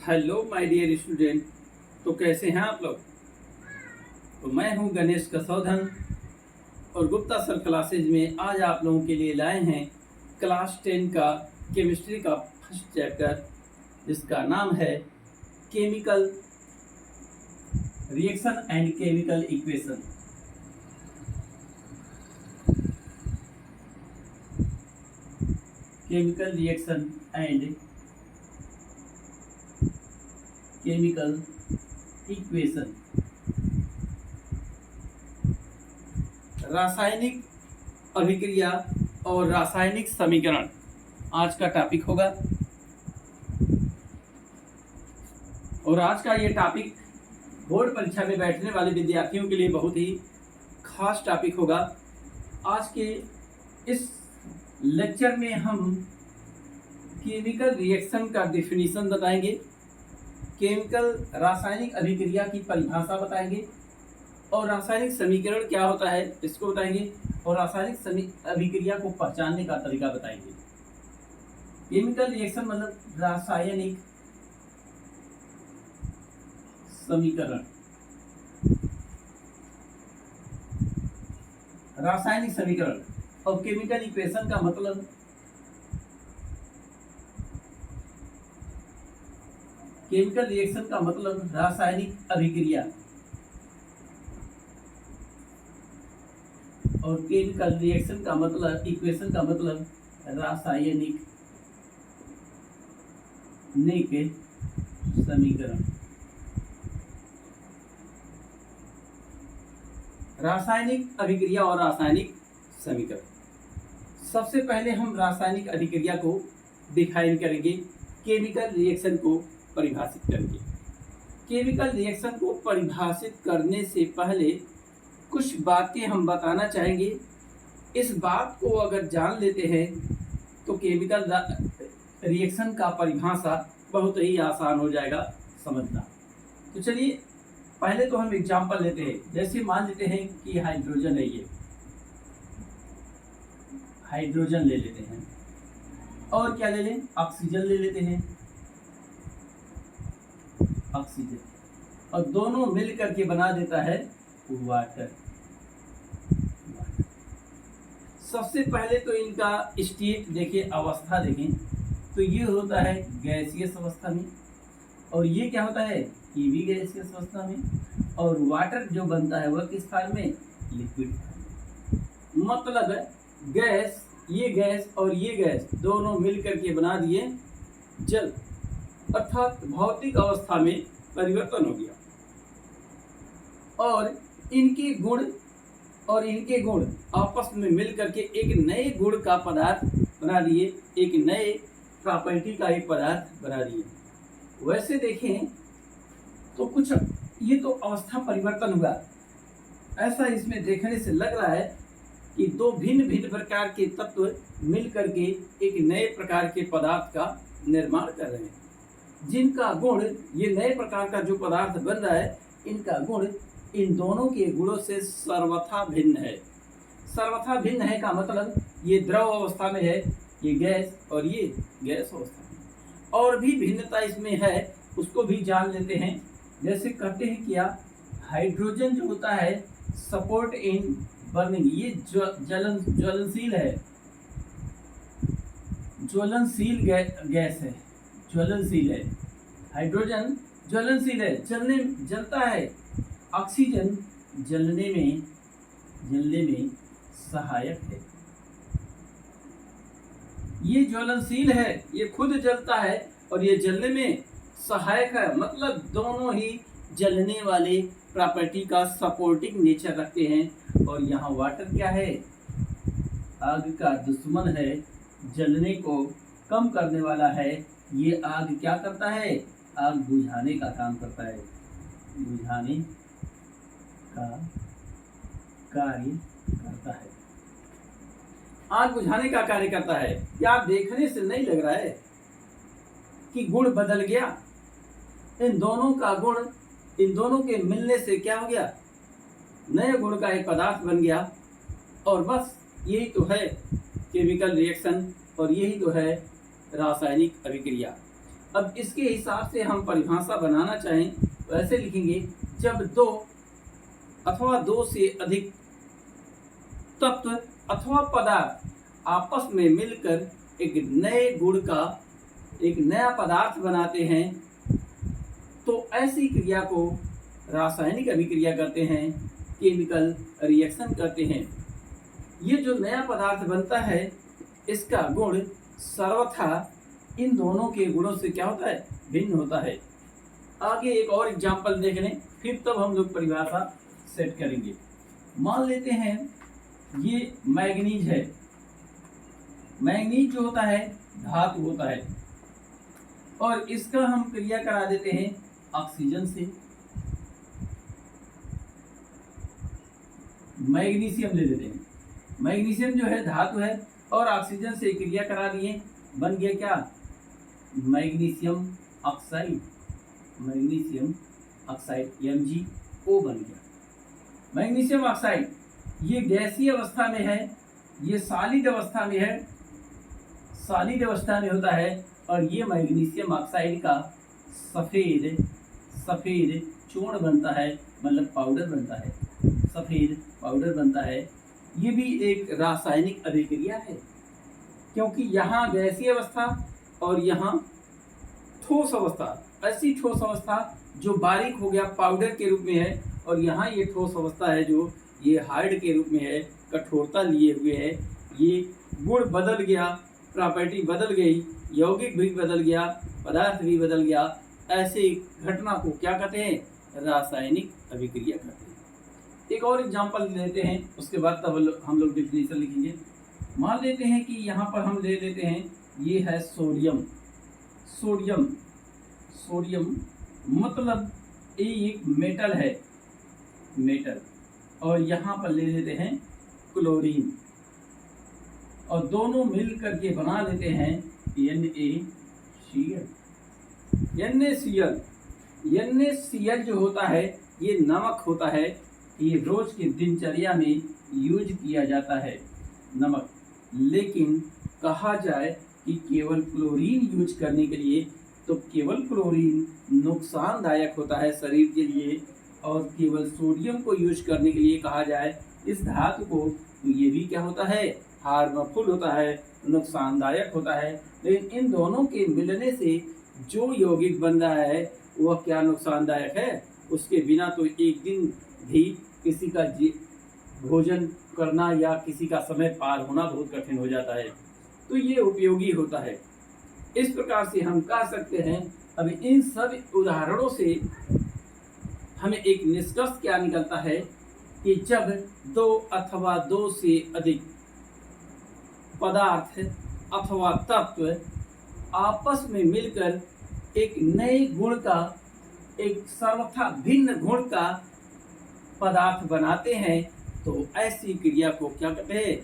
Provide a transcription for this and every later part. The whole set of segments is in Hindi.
Hello my dear student. तो कैसे हैं आप लोग। तो मैं हूं गणेश कसौधन और गुप्ता सर क्लासेज में आज आप लोगों के लिए लाए हैं क्लास 10 का केमिस्ट्री का फर्स्ट चैप्टर, जिसका नाम है chemical reaction and chemical equation. Chemical reaction and chemical equation, रासायनिक अभिक्रिया और रासायनिक समीकरण आज का टॉपिक होगा। और आज का ये टॉपिक बोर्ड परीक्षा में बैठने वाले विद्यार्थियों के लिए बहुत ही खास टॉपिक होगा। आज के इस लेक्चर में हम केमिकल रिएक्शन का डेफिनेशन बताएंगे, केमिकल रासायनिक अभिक्रिया की परिभाषा बताएंगे, और रासायनिक समीकरण क्या होता है इसको बताएंगे, और रासायनिक अभिक्रिया को पहचानने का तरीका बताएंगे। केमिकल रिएक्शन मतलब रासायनिक समीकरण, रासायनिक समीकरण। और केमिकल इक्वेशन का मतलब केमिकल रिएक्शन का मतलब रासायनिक अभिक्रिया, और केमिकल रिएक्शन का मतलब इक्वेशन का मतलब रासायनिक समीकरण। रासायनिक अभिक्रिया और रासायनिक समीकरण। सबसे पहले हम रासायनिक अभिक्रिया को डिफाइन करेंगे, केमिकल रिएक्शन को परिभाषित करेंगे। केमिकल रिएक्शन को परिभाषित करने से पहले कुछ बातें हम बताना चाहेंगे। इस बात को अगर जान लेते हैं तो केमिकल रिएक्शन का परिभाषा बहुत ही आसान हो जाएगा समझना। तो चलिए पहले तो हम एग्जांपल लेते हैं। जैसे मान लेते हैं कि हाइड्रोजन है, ये हाइड्रोजन ले लेते हैं, और क्या ले लें, ऑक्सीजन ले लेते हैं, ऑक्सीजन, और दोनों मिल करके बना देता है वाटर। सबसे पहले तो इनका स्टेट देखिए, अवस्था देखें तो ये होता है गैसियस अवस्था में, और ये क्या होता है, ये भी गैसियस अवस्था में, और वाटर जो बनता है वह किस फॉर्म में, लिक्विड फॉर्म। मतलब गैस, ये गैस और ये गैस दोनों मिल करके बना दिए जल, अर्थात भौतिक अवस्था में परिवर्तन हो गया। और इनके गुण आपस में मिल करके एक नए गुण का पदार्थ बना दिए, एक नए प्रॉपर्टी का एक पदार्थ बना दिए। वैसे देखें तो कुछ ये तो अवस्था परिवर्तन हुआ, ऐसा इसमें देखने से लग रहा है कि दो भिन्न भिन्न प्रकार के तत्व मिल करके एक नए प्रकार के पदार्थ का निर्माण कर रहे हैं, जिनका गुण, ये नए प्रकार का जो पदार्थ बन रहा है, इनका गुण इन दोनों के गुणों से सर्वथा भिन्न है। सर्वथा भिन्न है का मतलब ये द्रव अवस्था में है, ये गैस, और ये गैस अवस्था में। और भी भिन्नता इसमें है, उसको भी जान लेते हैं। जैसे कहते हैं क्या, हाइड्रोजन जो होता है सपोर्ट इन बर्निंग, ये ज्वलनशील है, ज्वलनशील गैस है, ज्वलनशील है। हाइड्रोजन ज्वलनशील है, जलता है। ऑक्सीजन जलने में सहायक है। ये ज्वलनशील है, ये खुद जलता है, और ये जलने में सहायक है। मतलब दोनों ही जलने वाले प्रॉपर्टी का सपोर्टिंग नेचर रखते हैं। और यहाँ वाटर क्या है, आग का दुश्मन है, जलने को कम करने वाला है। ये आग क्या करता है, आग बुझाने का काम करता है, बुझाने का कार्य करता है। आग बुझाने का कार्य करता है। क्या देखने से नहीं लग रहा है कि गुण बदल गया? इन दोनों का गुण, इन दोनों के मिलने से क्या हो गया, नए गुण का एक पदार्थ बन गया। और बस यही तो है केमिकल रिएक्शन, और यही तो है रासायनिक अभिक्रिया। अब इसके हिसाब से हम परिभाषा बनाना चाहें तो ऐसे लिखेंगे, जब दो अथवा दो से अधिक तत्व अथवा पदार्थ आपस में मिलकर एक नए गुण का एक नया पदार्थ बनाते हैं तो ऐसी क्रिया को रासायनिक अभिक्रिया करते हैं, केमिकल रिएक्शन करते हैं। ये जो नया पदार्थ बनता है इसका गुण सर्वथा इन दोनों के गुणों से क्या होता है, भिन्न होता है। आगे एक और एग्जांपल देख लें, फिर तब हम लोग परिभाषा सेट करेंगे। मान लेते हैं ये मैग्नीज है। मैग्नीज जो होता है धातु होता है और इसका हम क्रिया करा देते हैं ऑक्सीजन से। मैग्नीशियम ले लेते हैं। मैग्नीशियम जो है धातु है और ऑक्सीजन से क्रिया करा दिए, बन गया क्या, magnesium oxide. Magnesium oxide MgO बन गया। मैग्नीशियम ऑक्साइड ये गैसीय अवस्था में है, ये सॉलिड अवस्था में है, सॉलिड अवस्था में होता है और ये मैग्नीशियम ऑक्साइड का सफ़ेद सफ़ेद चूर्ण बनता है, मतलब पाउडर बनता है, सफ़ेद पाउडर बनता है। ये भी एक रासायनिक अभिक्रिया है क्योंकि यहाँ गैसीय अवस्था और यहाँ ठोस अवस्था, ऐसी ठोस अवस्था जो बारीक हो गया पाउडर के रूप में है और यहाँ ये ठोस अवस्था है जो ये हार्ड के रूप में है, कठोरता लिए हुए है। ये गुण बदल गया, प्रॉपर्टी बदल गई, यौगिक भी बदल गया, पदार्थ भी बदल गया। ऐसे घटना को क्या कहते हैं, रासायनिक अभिक्रिया कहते हैं। एक और एग्जांपल लेते हैं, उसके बाद तब हम लोग डिफिनेशन लिखेंगे। मान लेते हैं कि यहाँ पर हम ले लेते हैं, ये है सोडियम। सोडियम सोडियम मतलब ये एक मेटल है, मेटल, और यहाँ पर ले लेते हैं क्लोरीन और दोनों मिल करके बना लेते हैं NaCl। NaCl NaCl जो होता है ये नमक होता है, ये रोज की दिनचर्या में यूज किया जाता है नमक। लेकिन कहा जाए कि केवल क्लोरीन यूज करने के लिए तो केवल क्लोरीन नुकसानदायक होता है शरीर के लिए, और केवल सोडियम को यूज करने के लिए कहा जाए इस धातु को तो ये भी क्या होता है, हार्मफुल होता है, नुकसानदायक होता है। लेकिन इन दोनों के मिलने से जो यौगिक बन रहा है वह क्या नुकसानदायक है, उसके बिना तो एक दिन भी किसी का भोजन करना या किसी का समय पार होना बहुत कठिन हो जाता है। तो ये उपयोगी होता है। इस प्रकार से हम कह सकते हैं, अब इन सब उदाहरणों से हमें एक निष्कर्ष क्या निकलता है कि जब दो अथवा दो से अधिक पदार्थ अथवा तत्व आपस में मिलकर एक नए गुण का, एक सर्वथा भिन्न गुण का पदार्थ बनाते हैं तो ऐसी क्रिया को क्या कहते हैं,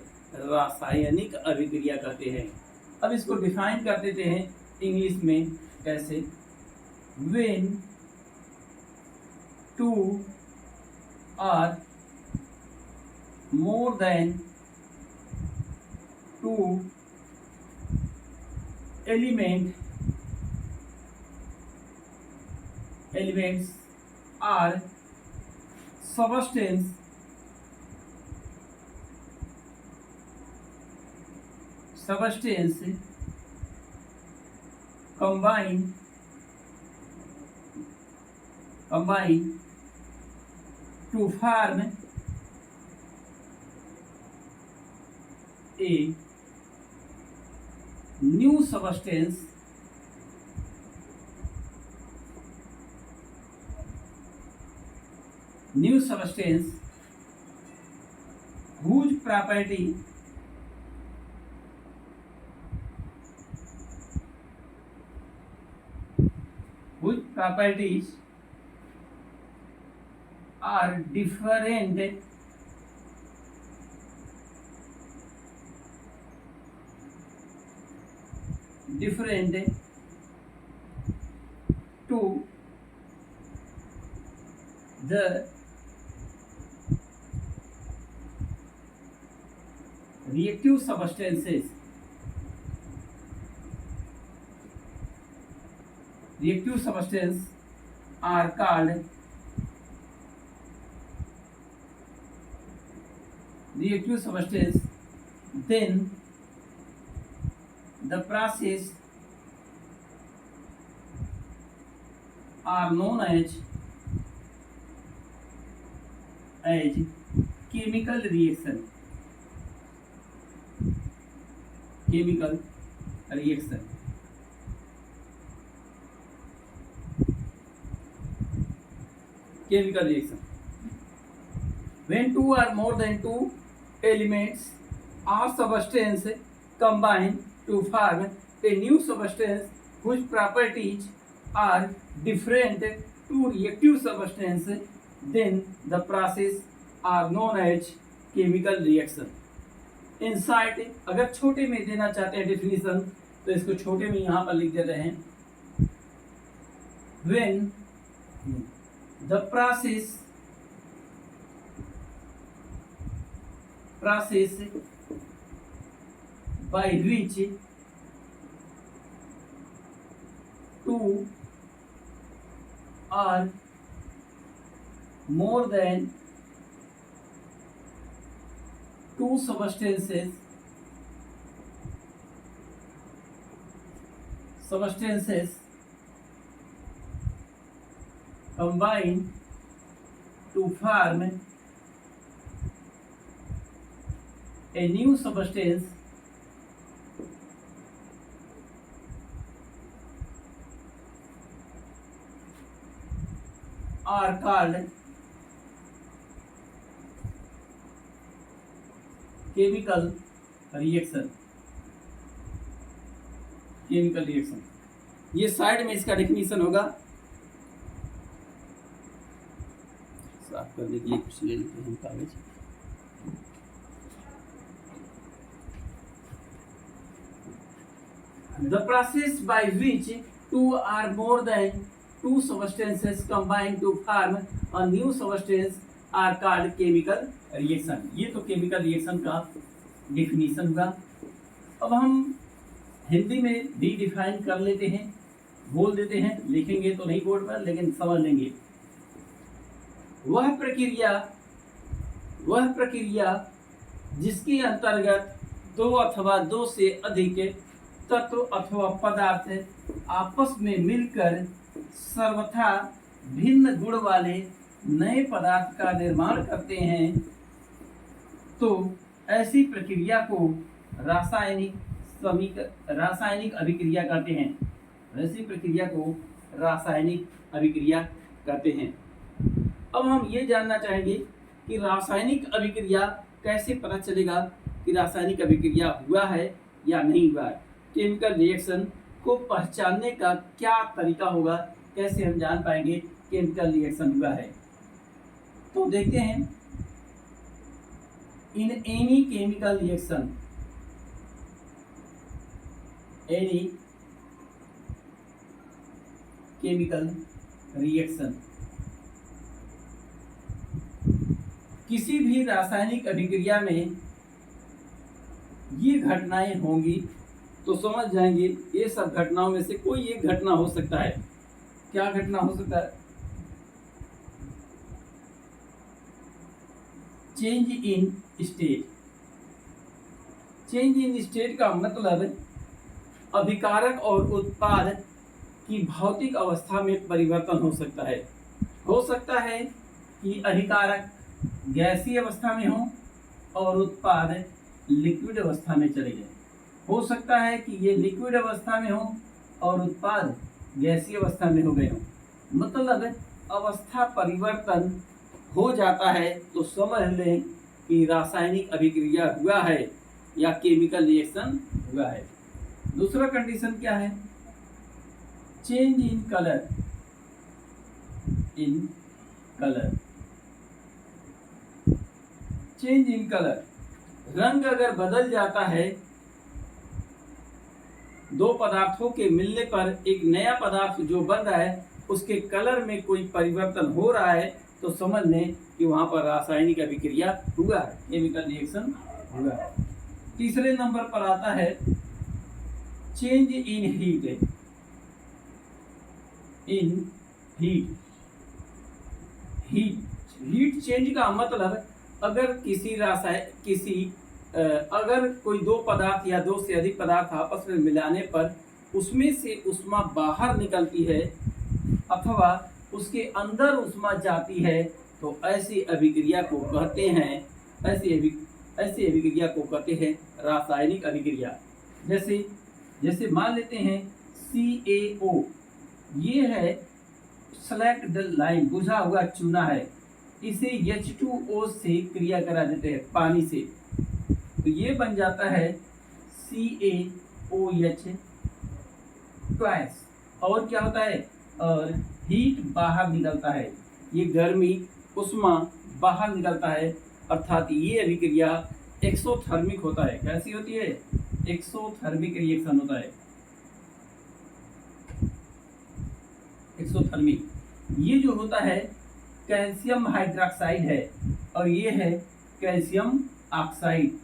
रासायनिक अभिक्रिया कहते हैं। अब इसको डिफाइन कर देते हैं इंग्लिश में कैसे, when two or more than two elements are substance combine to form a new substance whose properties are different to the reactive substances reactive substance are called reactive substance, then the process are known as chemical reaction. Chemical reaction. Chemical reaction. When two or more than two elements or substance combine to form a new substance whose properties are different to reactive substance, then the process are known as chemical reaction. Insight अगर छोटे में देना चाहते हैं डेफिनेशन तो इसको छोटे में यहाँ पर लिख देते हैं. When the process by which two or more than two substances combine to form a new substance are called chemical reaction. Chemical reaction ये साइड में इसका डेफिनेशन होगा. साफ करने के लिए कुछ ले लेते हैं कागज. The process by which two or more than two substances combine to form a new substance are called chemical reaction. ये तो केमिकल रिएक्शन का डेफिनेशन होगा. अब हम हिंदी में भी डिफाइन कर लेते हैं, बोल देते हैं. लिखेंगे तो नहीं बोर्ड पर लेकिन समझ लेंगे. वह प्रक्रिया जिसके अंतर्गत दो अथवा दो से अधिक तत्व अथवा पदार्थ आपस में मिलकर सर्वथा भिन्न गुण वाले नए पदार्थ का निर्माण करते हैं, तो ऐसी प्रक्रिया को रासायनिक अभिक्रिया कहते हैं. ऐसी प्रक्रिया को रासायनिक अभिक्रिया कहते हैं. अब हम ये जानना चाहेंगे कि रासायनिक अभिक्रिया कैसे पता चलेगा कि रासायनिक अभिक्रिया हुआ है या नहीं हुआ है. केमिकल रिएक्शन को पहचानने का क्या तरीका होगा, कैसे हम जान पाएंगे केमिकल रिएक्शन हुआ है. तो देखते हैं. In any chemical reaction, any chemical reaction, किसी भी रासायनिक अभिक्रिया में ये घटनाएं होंगी तो समझ जाएंगे ये सब घटनाओं में से कोई एक घटना हो सकता है. क्या घटना हो सकता है? Change in state. Change in state का मतलब अभिकारक और उत्पाद की भौतिक अवस्था में परिवर्तन हो सकता है. हो सकता है कि अभिकारक गैसीय अवस्था में हो और उत्पाद लिक्विड अवस्था में चले जाए. हो सकता है कि ये लिक्विड अवस्था में हो और उत्पाद गैसीय अवस्था में हो गए हो. मतलब अवस्था परिवर्तन हो जाता है तो समझ लें कि रासायनिक अभिक्रिया हुआ है या केमिकल रिएक्शन हुआ है. दूसरा कंडीशन क्या है? Change in colour. In colour, change in colour, रंग अगर बदल जाता है, दो पदार्थों के मिलने पर एक नया पदार्थ जो बन रहा है उसके कलर में कोई परिवर्तन हो रहा है तो समझ लें कि वहां पर रासायनिक अभिक्रिया हुआ है, केमिकल रिएक्शन हुआ है. तीसरे नंबर पर आता है change in heat. In heat. Heat change का मतलब अगर अगर कोई दो पदार्थ या दो से अधिक पदार्थ आपस में मिलाने पर उसमें से ऊष्मा बाहर निकलती है अथवा उसके अंदर ऊष्मा जाती है, तो ऐसी अभिक्रिया को कहते हैं ऐसी अभिक्रिया को कहते हैं रासायनिक अभिक्रिया। जैसे मान लेते हैं CaO, ये है स्लैक्ड लाइम, बुझा हुआ चूना है, इसे H2O से क्रिया करा देते हैं पानी से, तो ये बन जाता है CaOH ट्वाइस। और क्या होता है, और हीट बाहर निकलता है, ये गर्मी उष्मा बाहर निकलता है, अर्थात ये अभिक्रिया एक्सोथर्मिक होता है। कैसी होती है, एक्सोथर्मिक रिएक्शन होता है। एक्सोथर्मिक ये जो होता है कैल्शियम हाइड्रोक्साइड है और ये है कैल्शियम ऑक्साइड।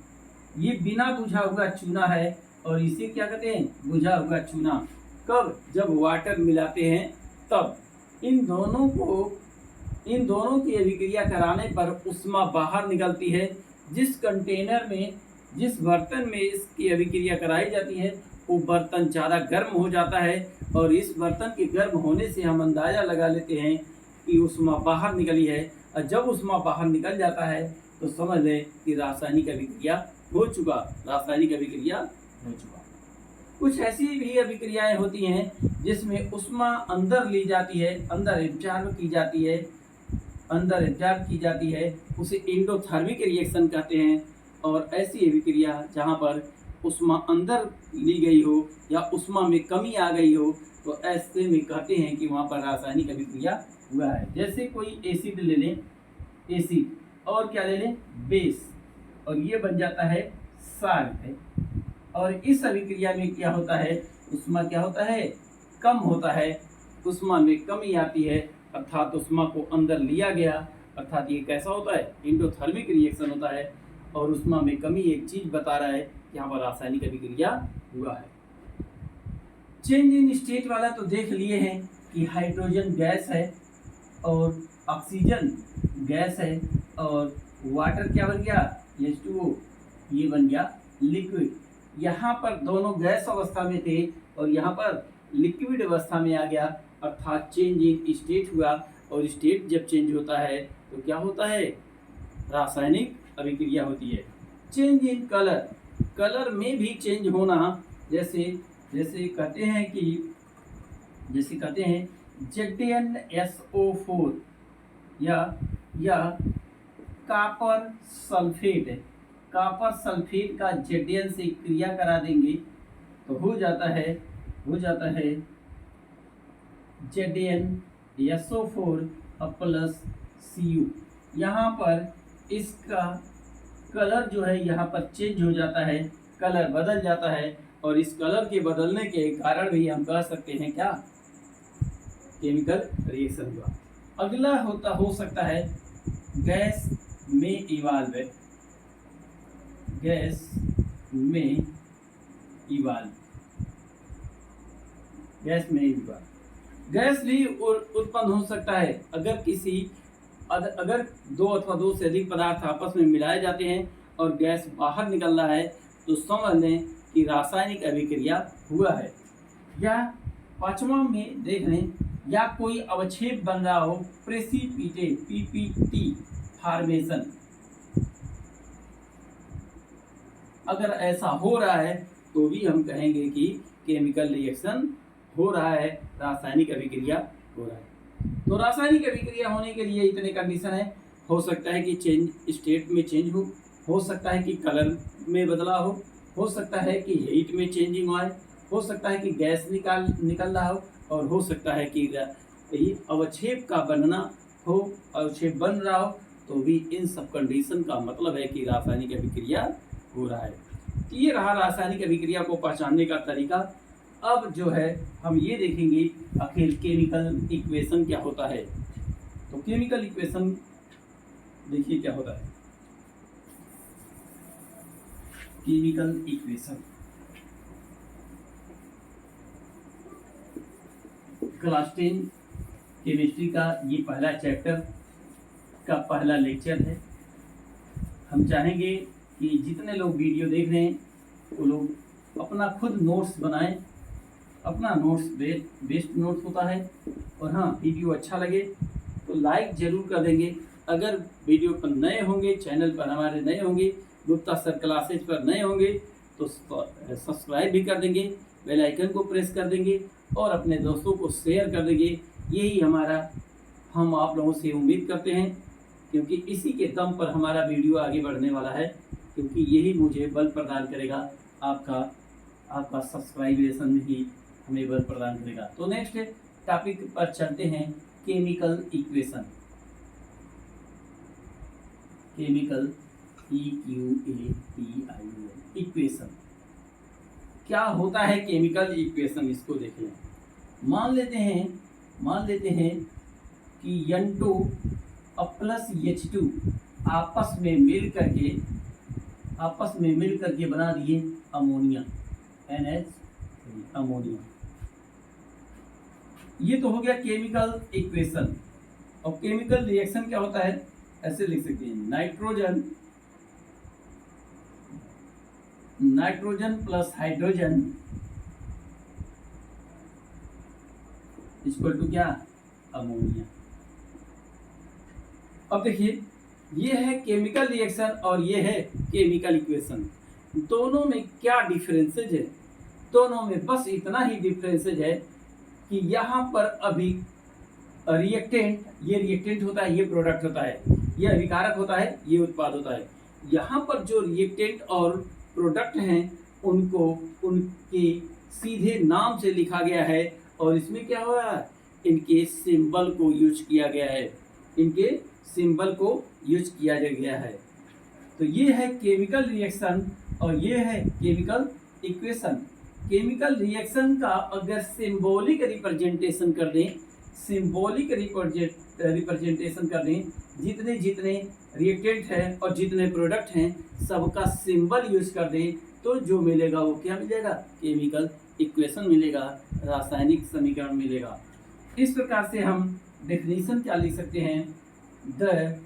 ये बिना बुझा हुआ चूना है और इसे क्या कहते हैं, बुझा हुआ चूना। कब, जब वाटर मिलाते हैं तब इन दोनों की अभिक्रिया कराने पर ऊष्मा बाहर निकलती है। जिस बर्तन में इसकी अभिक्रिया कराई जाती है वो बर्तन ज़्यादा गर्म हो जाता है और इस बर्तन के गर्म होने से हम अंदाज़ा लगा लेते हैं कि ऊष्मा बाहर निकली है, और जब ऊष्मा बाहर निकल जाता है तो समझ लें कि रासायनिक अभिक्रिया हो चुका। कुछ ऐसी भी अभिक्रियाएं होती हैं जिसमें ऊष्मा अंदर ली जाती है, अंदर एब्जॉर्ब की जाती है, उसे एंडोथर्मिक रिएक्शन कहते हैं। और ऐसी अभिक्रिया जहाँ पर ऊष्मा अंदर ली गई हो या ऊष्मा में कमी आ गई हो, तो ऐसे में कहते हैं कि वहाँ पर रासायनिक अभिक्रिया हुआ है। जैसे कोई एसिड ले लें, एसिड, और क्या ले लें, बेस, और ये बन जाता है साल्ट। और इस अभिक्रिया में क्या होता है, ऊष्मा क्या होता है, कम होता है, ऊष्मा में कमी आती है, अर्थात ऊष्मा को अंदर लिया गया, अर्थात ये कैसा होता है, एंडोथर्मिक रिएक्शन होता है। और ऊष्मा में कमी एक चीज बता रहा है कि यहाँ पर रासायनिक अभिक्रिया हुआ है। चेंज इन स्टेट वाला तो देख लिए हैं कि हाइड्रोजन गैस है और ऑक्सीजन गैस है और वाटर क्या बन गया, H2O, ये बन गया लिक्विड। यहाँ पर दोनों गैस अवस्था में थे और यहाँ पर लिक्विड अवस्था में आ गया, अर्थात चेंज इन स्टेट हुआ। और स्टेट जब चेंज होता है तो क्या होता है, रासायनिक अभिक्रिया होती है। चेंज इन कलर, कलर में भी चेंज होना, जैसे कहते हैं ZnSO4 या कॉपर सल्फेट का Zn से क्रिया करा देंगे तो हो जाता है ZnSO4 प्लस Cu। यहाँ पर इसका कलर जो है यहाँ पर चेंज हो जाता है, कलर बदल जाता है, और इस कलर के बदलने के कारण भी हम कह सकते हैं क्या, केमिकल रिएक्शन हुआ। अगला हो सकता है गैस में इवाल्व। गैस भी उत्पन्न हो सकता है अगर दो अथवा दो से अधिक पदार्थ आपस में मिलाए जाते हैं और गैस बाहर निकल रहा है तो समझ लें कि रासायनिक अभिक्रिया हुआ है। या पांचवा में देख लें, या कोई अवक्षेप बन रहा हो, प्रेसिपिटेट PPT फॉर्मेशन, अगर ऐसा हो रहा है तो भी हम कहेंगे कि केमिकल रिएक्शन हो रहा है, रासायनिक अभिक्रिया हो रहा है। तो रासायनिक अभिक्रिया होने के लिए इतने कंडीशन है, हो सकता है कि स्टेट में चेंज हो सकता है कि कलर में बदलाव हो सकता है कि हीट में चेंजिंग आए, हो सकता है कि गैस निकल रहा हो, और हो सकता है कि अवक्षेप का बनना हो, अवक्षेप बन रहा हो, तो भी इन सब कंडीशन का मतलब है कि रासायनिक अभिक्रिया हो रहा है। तो ये रहा रासायनिक अभिक्रिया को पहचानने का तरीका। अब जो है हम ये देखेंगे आखिर केमिकल इक्वेशन क्या होता है। तो केमिकल इक्वेशन देखिए क्या होता है। केमिकल इक्वेशन क्लास 10 केमिस्ट्री का ये पहला चैप्टर का पहला लेक्चर है। हम चाहेंगे कि जितने लोग वीडियो देख रहे हैं वो लोग अपना खुद नोट्स बनाएं। अपना नोट्स बेस्ट नोट्स होता है। और हाँ, वीडियो अच्छा लगे तो लाइक ज़रूर कर देंगे। अगर वीडियो पर नए होंगे, चैनल पर हमारे नए होंगे, गुप्ता सर क्लासेज पर नए होंगे तो सब्सक्राइब भी कर देंगे, बेल आइकन को प्रेस कर देंगे और अपने दोस्तों को शेयर कर देंगे। यही हम आप लोगों से उम्मीद करते हैं, क्योंकि इसी के दम पर हमारा वीडियो आगे बढ़ने वाला है, क्योंकि यही मुझे बल प्रदान करेगा। आपका सब्सक्राइबेशन ही हमें बल प्रदान करेगा। तो नेक्स्ट टॉपिक पर चलते हैं, केमिकल इक्वेशन। केमिकल इक्वेशन क्या होता है? केमिकल इक्वेशन इसको देखें। मान लेते हैं कि N2 प्लस H2 आपस में मिल करके बना दिए अमोनिया, NH अमोनिया। ये तो हो गया केमिकल इक्वेशन। और केमिकल रिएक्शन क्या होता है? ऐसे लिख सकते हैं, nitrogen plus hydrogen equal to क्या? अमोनिया। अब देखिए, ये है केमिकल रिएक्शन और ये है केमिकल इक्वेशन। दोनों में क्या डिफरेंसेज है? दोनों में बस इतना ही डिफरेंसेज है कि यहाँ पर अभी रिएक्टेंट, ये रिएक्टेंट होता है, ये प्रोडक्ट होता है, ये अभिकारक होता है, ये उत्पाद होता है। यहाँ पर जो रिएक्टेंट और प्रोडक्ट हैं उनको उनके सीधे नाम से लिखा गया है। और इसमें क्या हुआ? इनके सिंबल को यूज किया गया है, इनके सिंबल को यूज किया गया है। तो ये है केमिकल रिएक्शन और ये है केमिकल इक्वेशन। केमिकल रिएक्शन का अगर सिंबॉलिक रिप्रेजेंटेशन कर दें, जितने रिएक्टेंट हैं और जितने प्रोडक्ट हैं सबका सिंबल यूज कर दें, तो जो मिलेगा वो क्या मिलेगा? केमिकल इक्वेशन मिलेगा, रासायनिक समीकरण मिलेगा। इस प्रकार से हम डेफिनेशन क्या लिख सकते हैं? The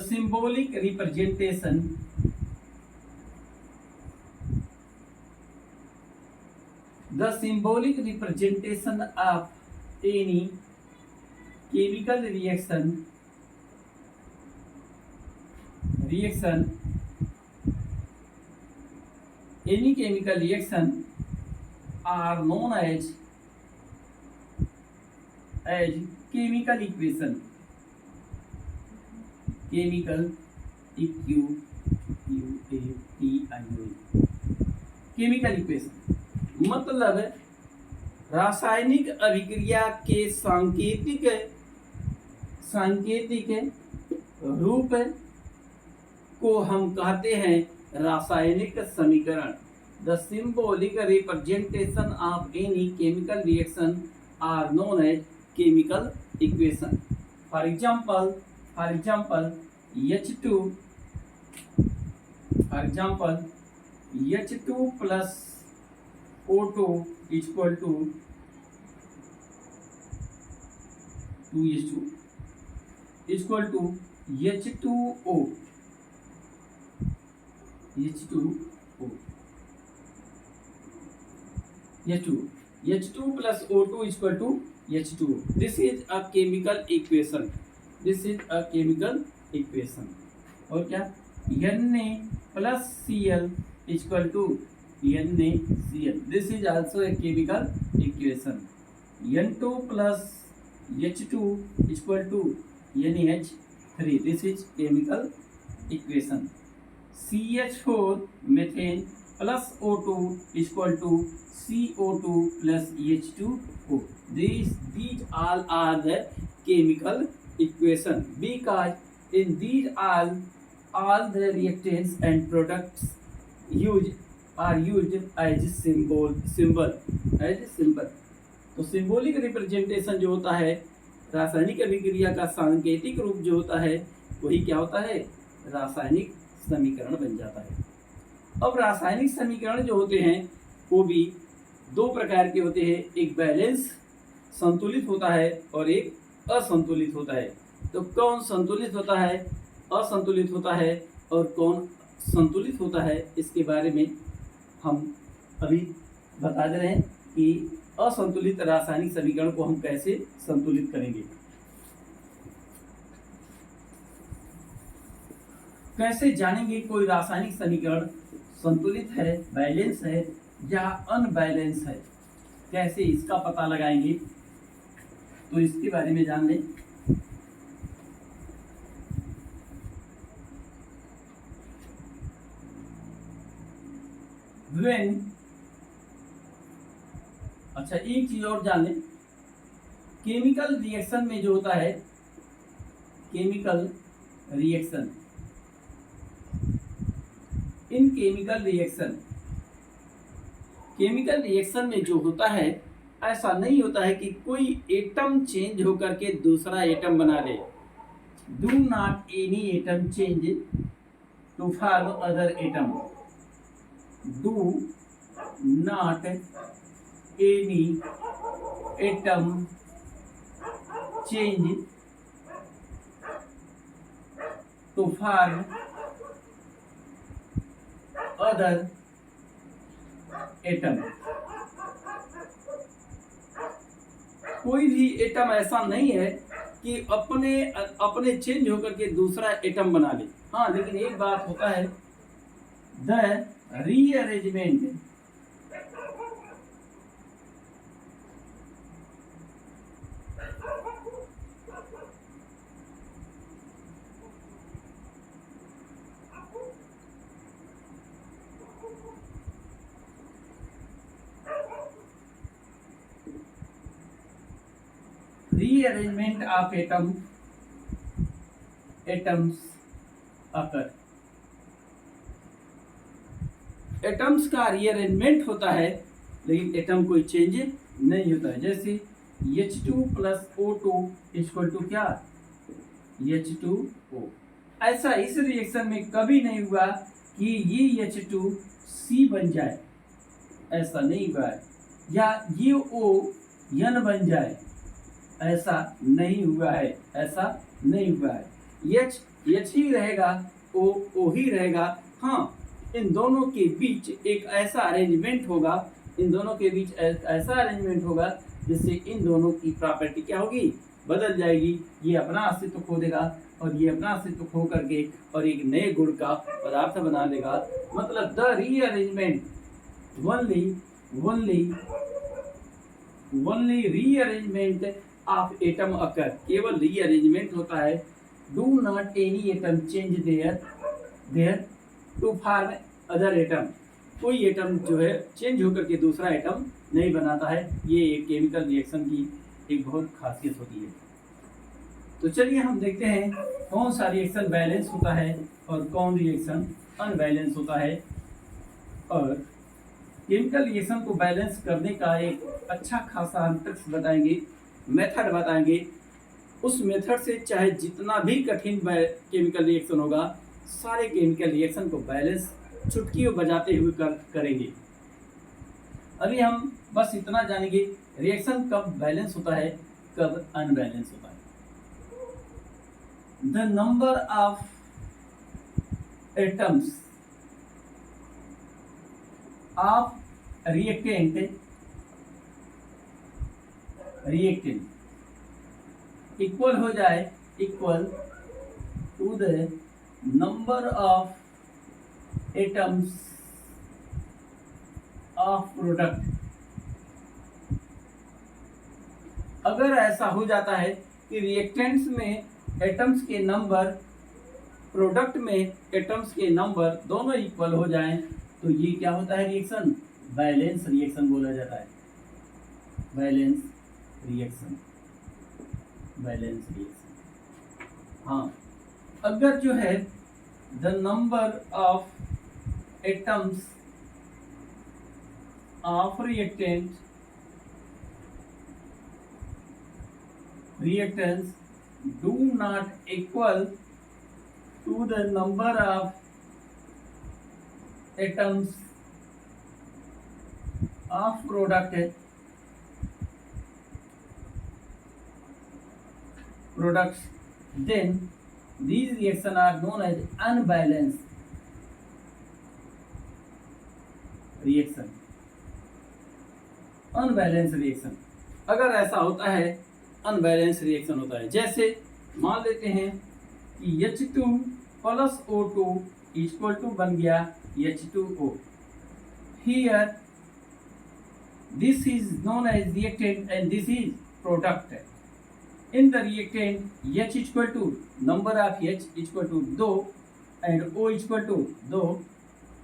symbolic representation of any chemical reaction are known as chemical equation. Chemical equation मतलब रासायनिक अभिक्रिया के सांकेतिक रूप को हम कहते हैं रासायनिक समीकरण। The symbolic representation of any chemical reaction are known as chemical equation. For example H2 plus O2 equal to 2:2 equal to H2O plus O2 equal to H2O. This is a chemical equation. और क्या? Na plus Cl equal to NaCl. This is also a chemical equation. N2 plus H2 equal to NH3. This is chemical equation. CH4 methane plus O2 equal to CO2 plus H2O. These all are the chemical equation, because in these all the reactants and products are used as symbol. तो सिंबॉलिक रिप्रेजेंटेशन जो होता है, रासायनिक अभिक्रिया का सांकेतिक रूप जो होता है, वही क्या होता है? रासायनिक समीकरण बन जाता है। अब रासायनिक समीकरण जो होते हैं वो भी दो प्रकार के होते हैं, एक बैलेंस संतुलित होता है और एक असंतुलित होता है। तो कौन संतुलित होता है, असंतुलित होता है और कौन संतुलित होता है, इसके बारे में हम अभी बता दे रहे हैं कि असंतुलित रासायनिक समीकरण को हम कैसे संतुलित करेंगे। कैसे जानेंगे कोई रासायनिक समीकरण संतुलित है, बैलेंस है या अनबैलेंस है, कैसे इसका पता लगाएंगे, तो इसके बारे में जान लें। अच्छा, एक चीज और जान लें, केमिकल रिएक्शन में जो होता है, केमिकल रिएक्शन, इन केमिकल रिएक्शन में जो होता है, ऐसा नहीं होता है कि कोई एटम चेंज होकर के दूसरा एटम बना ले। Do not any atom change to form other atom. Do not any atom change to form other atom. कोई भी एटम ऐसा नहीं है कि अपने चेंज होकर के दूसरा एटम बना ले। हाँ, लेकिन एक बात होता है, the rearrangement rearrangement of atoms occur। Atoms का रीअरेंजमेंट होता है, लेकिन एटम कोई चेंज नहीं होता है। जैसे H2 plus O2 equal to क्या, H2O। ऐसा इस रिएक्शन में कभी नहीं हुआ कि ये H2 C बन जाए, ऐसा नहीं हुआ है, या ये O N बन जाए, ऐसा नहीं हुआ है, ऐसा नहीं हुआ है। H ही रहेगा, O ही रहेगा। हाँ, इन दोनों के बीच एक ऐसा अरेंजमेंट होगा, इन दोनों के बीच ऐसा अरेंजमेंट होगा जिससे इन दोनों की प्रॉपर्टी क्या होगी, बदल जाएगी। ये अपना अस्तित्व खो देगा और ये अपना अस्तित्व खो करके और एक नए गुण का पदार्थ बना देगा। मतलब the rearrangement only rearrangement of atom occur, केवल रीअरेंजमेंट होता है। Do not any atom change there to form other atom. कोई एटम जो है चेंज होकर के दूसरा एटम नहीं बनाता है। ये एक केमिकल रिएक्शन की एक बहुत खासियत होती है। तो चलिए हम देखते हैं कौन सा रिएक्शन बैलेंस होता है और कौन रिएक्शन अनबैलेंस होता है। और केमिकल रिएक्शन को बैलेंस करने का एक अच्छा खासा हम ट्रिक्स बताएंगे, मेथड बताएंगे। उस मेथड से चाहे जितना भी कठिन केमिकल रिएक्शन होगा, सारे केमिकल रिएक्शन को बैलेंस चुटकियों बजाते हुए करेंगे। अभी हम बस इतना जानेंगे रिएक्शन कब बैलेंस होता है, कब अनबैलेंस होता है। The number of atoms of reactant equal हो जाए, equal to the number of atoms of product. अगर ऐसा हो जाता है कि रिएक्टेंट्स में एटम्स के नंबर, प्रोडक्ट में एटम्स के नंबर दोनों इक्वल हो जाएं, तो ये क्या होता है, रिएक्शन बैलेंस रिएक्शन बोला जाता है। Balance reaction. हाँ, अगर जो है the number of atoms of reactants do not equal to the number of atoms of product है, products, then these reactions are known as unbalanced reaction. Unbalance reaction, अगर ऐसा होता है अनबैलेंस रिएक्शन होता है, जैसे मान लेते हैं कि H2 plus O2 equal to बन गया H2O. Here this is known as reactant and this is product. In the reactant H equal to number of H equal to 2 and O equal to 2,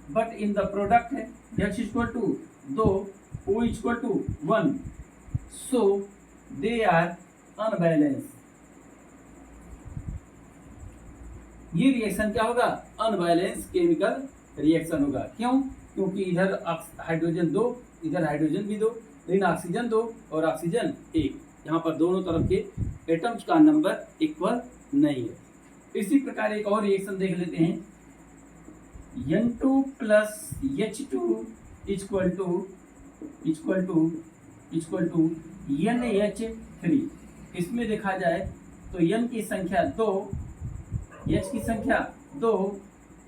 but in the product H equal to 2, O equal to 1, so they are unbalanced. ये रिएक्शन क्या होगा? अनबैलेंस केमिकल रिएक्शन होगा. क्यों? क्योंकि इधर हाइड्रोजन 2, इधर हाइड्रोजन भी 2, लेकिन ऑक्सीजन 2 और ऑक्सीजन 1, यहाँ पर दोनों तरफ के एटम्स का नंबर इक्वल नहीं है. इसी प्रकार एक और रिएक्शन देख लेते हैं. N2 plus H2 equal to NH3. इसमें देखा जाए तो N की संख्या 2, H की संख्या 2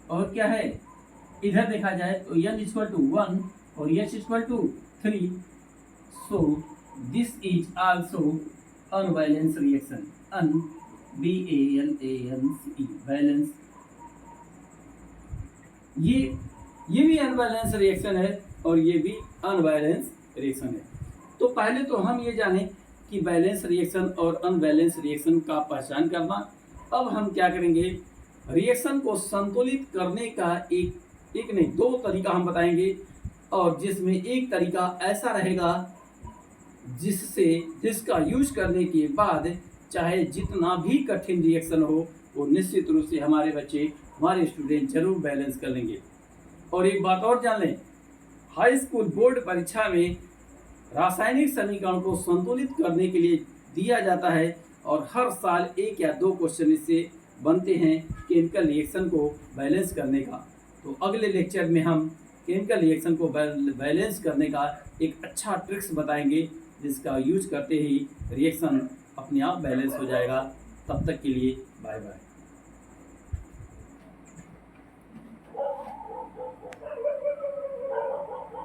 और क्या है, इधर देखा जाए तो N इक्वल टू 1 और H equal to 3. So this is also unbalance reaction. BALANCE, balance. ये भी अनबैलेंस रिएक्शन है और ये भी अनबैलेंस रिएक्शन है. तो पहले तो हम ये जाने कि बैलेंस रिएक्शन और अनबैलेंस रिएक्शन का पहचान करना. अब हम क्या करेंगे, रिएक्शन को संतुलित करने का एक नहीं 2 तरीका हम बताएंगे, और जिसमें एक तरीका ऐसा रहेगा जिसका यूज करने के बाद चाहे जितना भी कठिन रिएक्शन हो वो निश्चित रूप से हमारे बच्चे, हमारे स्टूडेंट जरूर बैलेंस कर लेंगे. और एक बात और जान लें, हाई स्कूल बोर्ड परीक्षा में रासायनिक समीकरण को संतुलित करने के लिए दिया जाता है और हर साल 1 या 2 क्वेश्चन इससे बनते हैं केमिकल रिएक्शन को बैलेंस करने का. तो अगले लेक्चर में हम केमिकल रिएक्शन को बैलेंस करने का एक अच्छा ट्रिक्स बताएंगे, जिसका यूज करते ही रिएक्शन अपने आप बैलेंस हो जाएगा. तब तक के लिए बाय बाय.